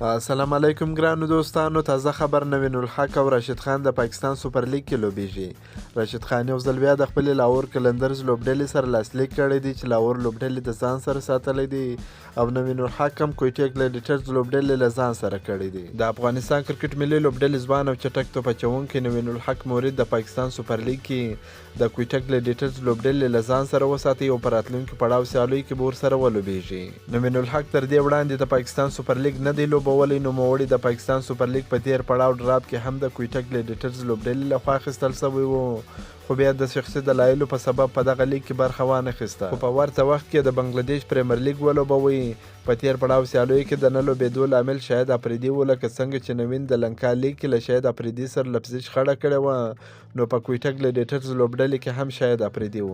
السلام علیکم ګرانو دوستانو، تازه خبر نوین الحق او راشد خان د پاکستان سوپر لیګ کې لوبیږي. راشد خان یو ځل بیا د خپلې لاهور قلندرز لوبډلې سره لاسلیک کړی دی چې لاهور لوبډلې د ځان سره ساتلی دی او نوین الحق هم کویټې ګلیډیټرز لوبډلې له ځان سره کړی دی. د افغانستان کرکټ ملي لوبډلې ځوان او چټک توپ اچوونکی نوین الحق مورید د پاکستان سوپر لیګ کې د کویټه ګلیډیټرز لوبډلې له ځان سره وساتي او په راتلونکي پړاو سیالیو کې به ورسره ولوبیږي. نوین الحق تر دې وړاندې د پاکستان سوپر لیګ نه دی لوبولی، نوموړي د پاکستان سوپر لیګ په تیر پړاو ډراپ کې هم د کویټه ګلیډیټرز لوبډلې لخوا اخیستل شوی و، خو بیا د شخصي دلایلو په سبب په دغه لیګ کې برخه وانخیسته. خو په ورته وخت کې د بنګلادیش پریمیر لیګ ولوبوي. په تیر پړاو سیالیو کې د نه لوبېدو لامل شاهد افریدي و، لکه څنګه چې نوین د لنکا لیګ کې له شاهد افریدي سره لفظي شخړه کړې وه، نو په کویټه ګلیډیټرز لوبډلې کې هم شاهد افریدي و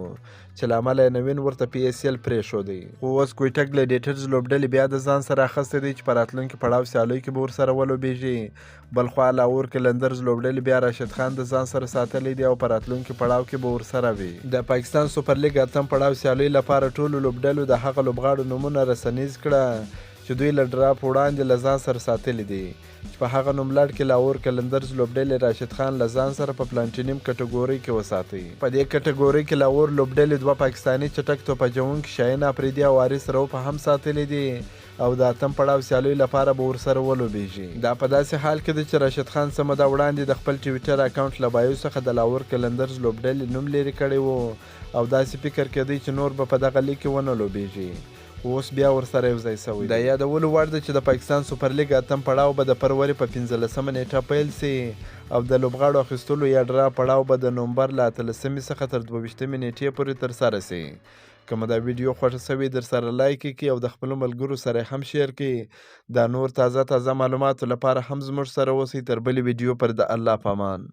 چې له امله یې نوین ورته پی اس ایل پرېښودی. خو اوس کویټه ګلیډیټرز لوبډلې بیا د ځان سره اخیستی دی چې په راتلونکي پړاو سیالیو کې به ورسره ولوبېږي. بل خوا لاهور قلندرز لوبډلې بیا راشد خان د ځان سره ساتلی دی او په راتلونکي پړاو کې به ورسره وي. د پاکستان سوپر لیګ اتم پړاو سیالیو لپاره ټولو لوبډلو د هغه لوبغاړو نومونه رسنیز کړه چې دوی له ډراپ وړاندې له ځان سره ساتلی دي، چې په هغه نوملړ کې لاهور قلندرز لوبډلې راشد خان له ځان سره په پلانټینیم کټګورۍ کې وساتي. په دې کټګورۍ کې لاهور لوبډلې دوه پاکستاني چټک توپ اچوونکي شاهین افریدي او وارث روف هم ساتلی دي او د اتم پړاو سیالیو لپاره به ورسره ولوبیږي. دا په داسې حال کې ده چې راشد خان څه موده وړاندې د خپل ټویټر اکاونټ له بایو څخه د لاهور قلندرز لوبډلې نوم لرې کړی و او داسې فکر کېدی چې نور به په دغه لیګ کې ونه لوبیږي. اوس بیا ورسره یو ځای شوی. د یادولو وړ ده چې د پاکستان سوپر لیګ اتم پړاو به د فروری په 15مه نیټه پیل سي او د لوبغاړو اخیستلو یا ډرا پړاو به د نومبر له 13مې څخه تر 22مې نیټې پورې ترسره سي. که مو دا ویډیو خوښه شوې در سره لایک کړئ او د خپلو ملګرو سره هم شیر کړئ. دا نور تازه معلوماتو لپاره هم زموږ سره اوسئ. تر بلې ویډیو پر د الله په امان.